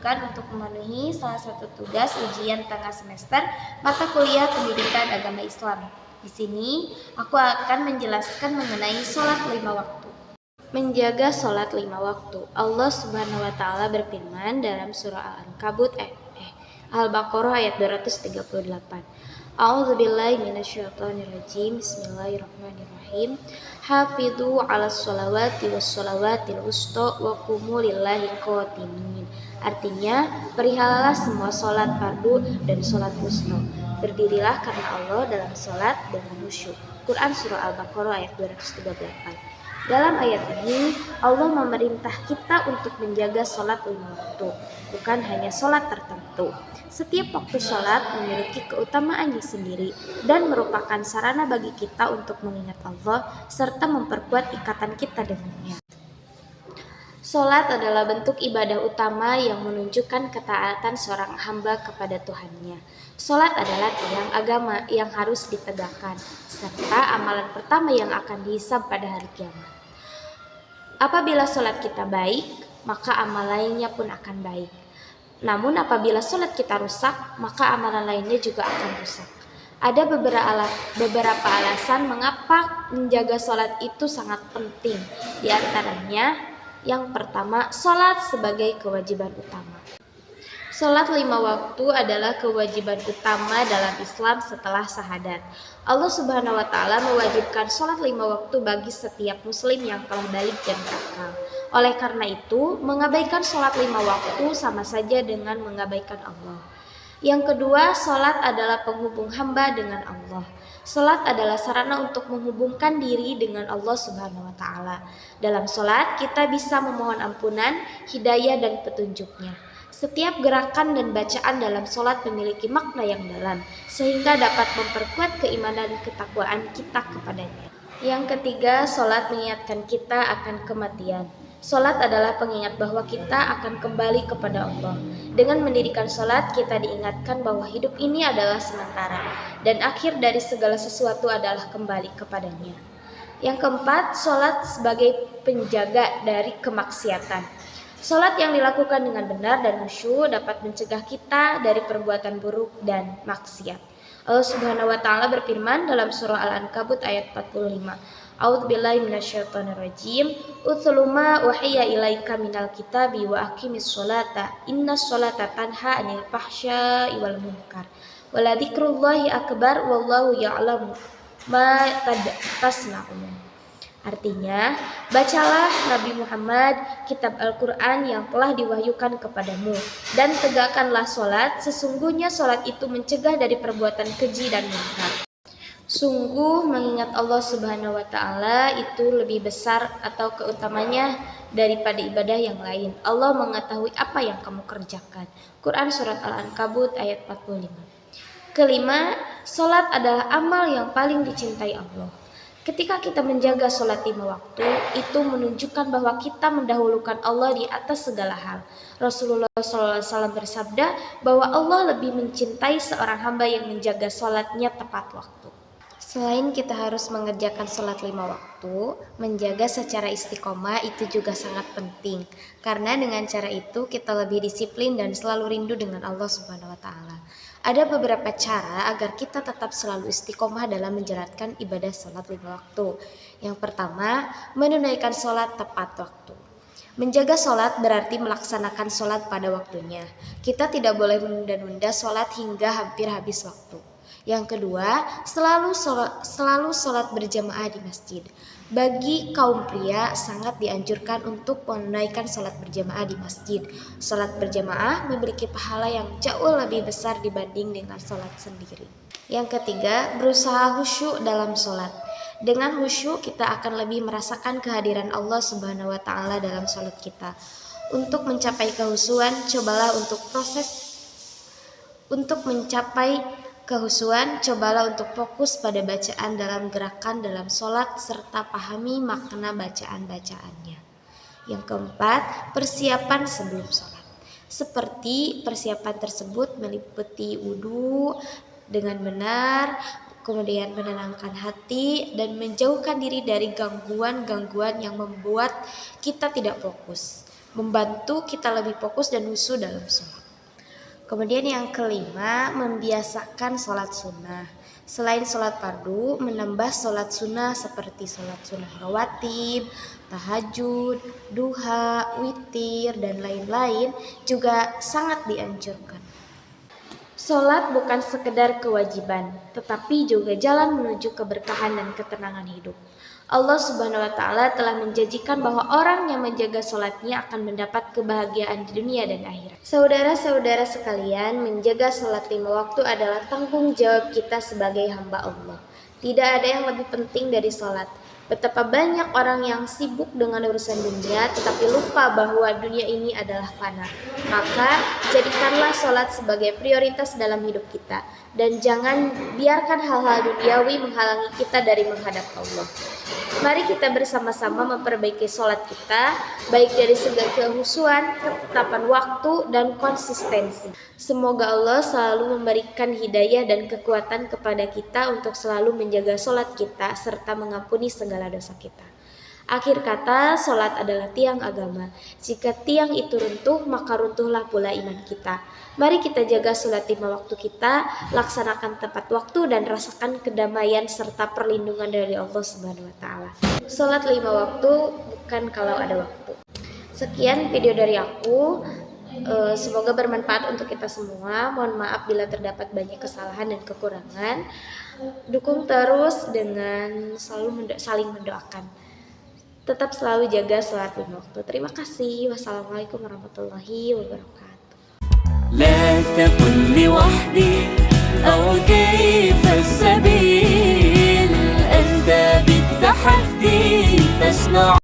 diajukan untuk memenuhi salah satu tugas ujian tengah semester mata kuliah Pendidikan Agama Islam. Di sini aku akan menjelaskan mengenai sholat 5 waktu. Menjaga sholat 5 waktu. Allah Subhanahu wa Ta'ala berfirman dalam surah Al-Baqarah ayat 238. A'udzubillahi minasyaitonirrajim. Bismillahirrahmanirrahim. Hafidhu 'alas sholawati wassolawatil wusta wa qumu lillahi qanitin. Artinya, perihalalah semua sholat fardu dan sholat wusta. Berdirilah karena Allah dalam sholat dengan khusyuk. Quran surah Al-Baqarah ayat 238. Dalam ayat ini, Allah memerintah kita untuk menjaga sholat 5 waktu, bukan hanya sholat tertentu. Setiap waktu sholat memiliki keutamaannya sendiri dan merupakan sarana bagi kita untuk mengingat Allah serta memperkuat ikatan kita dengannya. Sholat adalah bentuk ibadah utama yang menunjukkan ketaatan seorang hamba kepada Tuhannya. Sholat adalah tiang agama yang harus ditegakkan, serta amalan pertama yang akan dihisab pada hari kiamat. Apabila sholat kita baik, maka amal lainnya pun akan baik. Namun apabila sholat kita rusak, maka amalan lainnya juga akan rusak. Ada beberapa alasan mengapa menjaga sholat itu sangat penting. Di antaranya, yang pertama, sholat sebagai kewajiban utama. Sholat 5 waktu adalah kewajiban utama dalam Islam setelah syahadat. Allah Subhanahu wa Ta'ala mewajibkan sholat 5 waktu bagi setiap muslim yang telah balik dan berakal. Oleh karena itu, mengabaikan sholat 5 waktu sama saja dengan mengabaikan Allah. Yang kedua, sholat adalah penghubung hamba dengan Allah. Sholat adalah sarana untuk menghubungkan diri dengan Allah Subhanahu wa Ta'ala. Dalam sholat, kita bisa memohon ampunan, hidayah, dan petunjuknya. Setiap gerakan dan bacaan dalam sholat memiliki makna yang dalam, sehingga dapat memperkuat keimanan dan ketakwaan kita kepadanya. Yang ketiga, sholat mengingatkan kita akan kematian. Sholat adalah pengingat bahwa kita akan kembali kepada Allah. Dengan mendirikan sholat, kita diingatkan bahwa hidup ini adalah sementara, dan akhir dari segala sesuatu adalah kembali kepadanya. Yang keempat, sholat sebagai penjaga dari kemaksiatan. Sholat yang dilakukan dengan benar dan khusyuk dapat mencegah kita dari perbuatan buruk dan maksiat. Allah Subhanahu wa Ta'ala berfirman dalam surah Al-Ankabut ayat 45. A'udzubillahi minasyaitonirrajim. Utlu ma uhiya ilaika minal kitabi wa aqimis sholata. Innas sholata tanha 'anil fahsya'i wal munkar. Wa la dzikrullahi akbar wallahu ya'lamu ma tasna'un. Artinya, bacalah Nabi Muhammad kitab Al-Quran yang telah diwahyukan kepadamu dan tegakkanlah sholat, sesungguhnya sholat itu mencegah dari perbuatan keji dan munkar. Sungguh mengingat Allah Subhanahu wa Ta'ala itu lebih besar atau keutamanya daripada ibadah yang lain. Allah mengetahui apa yang kamu kerjakan. Quran surat Al-Ankabut ayat 45. Kelima, sholat adalah amal yang paling dicintai Allah. Ketika kita menjaga sholat 5 waktu, itu menunjukkan bahwa kita mendahulukan Allah di atas segala hal. Rasulullah SAW bersabda bahwa Allah lebih mencintai seorang hamba yang menjaga sholatnya tepat waktu. Selain kita harus mengerjakan sholat 5 waktu, menjaga secara istiqomah itu juga sangat penting. Karena dengan cara itu kita lebih disiplin dan selalu rindu dengan Allah Subhanahu wa Ta'ala. Ada beberapa cara agar kita tetap selalu istiqomah dalam menjalankan ibadah sholat 5 waktu. Yang pertama, menunaikan sholat tepat waktu. Menjaga sholat berarti melaksanakan sholat pada waktunya. Kita tidak boleh menunda-nunda sholat hingga hampir habis waktu. Yang kedua, selalu sholat berjamaah di masjid. Bagi kaum pria sangat dianjurkan untuk menunaikan sholat berjamaah di masjid. Sholat berjamaah memiliki pahala yang jauh lebih besar dibanding dengan sholat sendiri. Yang ketiga, berusaha khusyuk dalam sholat. Dengan khusyuk kita akan lebih merasakan kehadiran Allah Subhanahu wa Ta'ala dalam sholat kita. Untuk mencapai kehusuan, cobalah untuk fokus pada bacaan dalam gerakan dalam sholat serta pahami makna bacaan-bacaannya. Yang keempat, persiapan sebelum sholat. Seperti persiapan tersebut meliputi wudhu dengan benar, kemudian menenangkan hati dan menjauhkan diri dari gangguan-gangguan yang membuat kita tidak fokus. membantu kita lebih fokus dan khusyuk dalam sholat. Kemudian yang kelima, membiasakan sholat sunnah. Selain sholat fardu, menambah sholat sunnah seperti sholat sunnah rawatib, tahajud, duha, witir, dan lain-lain juga sangat dianjurkan. Sholat bukan sekedar kewajiban, tetapi juga jalan menuju keberkahan dan ketenangan hidup. Allah Subhanahu wa Ta'ala telah menjanjikan bahwa orang yang menjaga sholatnya akan mendapat kebahagiaan di dunia dan akhirat. Saudara-saudara sekalian, menjaga sholat 5 waktu adalah tanggung jawab kita sebagai hamba Allah. Tidak ada yang lebih penting dari sholat. Betapa banyak orang yang sibuk dengan urusan dunia tetapi lupa bahwa dunia ini adalah fana. Maka jadikanlah sholat sebagai prioritas dalam hidup kita. Dan jangan biarkan hal-hal duniawi menghalangi kita dari menghadap Allah. Mari kita bersama-sama memperbaiki sholat kita, baik dari segi kehusuan, ketetapan waktu, dan konsistensi. Semoga Allah selalu memberikan hidayah dan kekuatan kepada kita untuk selalu menjaga sholat kita, serta mengampuni segala dosa kita. Akhir kata, sholat adalah tiang agama. Jika tiang itu runtuh, maka runtuhlah pula iman kita. Mari kita jaga sholat 5 waktu kita, laksanakan tepat waktu dan rasakan kedamaian serta perlindungan dari Allah Subhanahu wa Ta'ala. Sholat 5 waktu bukan kalau ada waktu. Sekian video dari aku. Semoga bermanfaat untuk kita semua. Mohon maaf bila terdapat banyak kesalahan dan kekurangan. Dukung terus dengan selalu saling mendoakan. Tetap selalu jaga sholat 5 waktu. Terima kasih. Wassalamualaikum warahmatullahi wabarakatuh. لا تكن لوحدي أو كيف السبيل أنت بالتحدي تصنع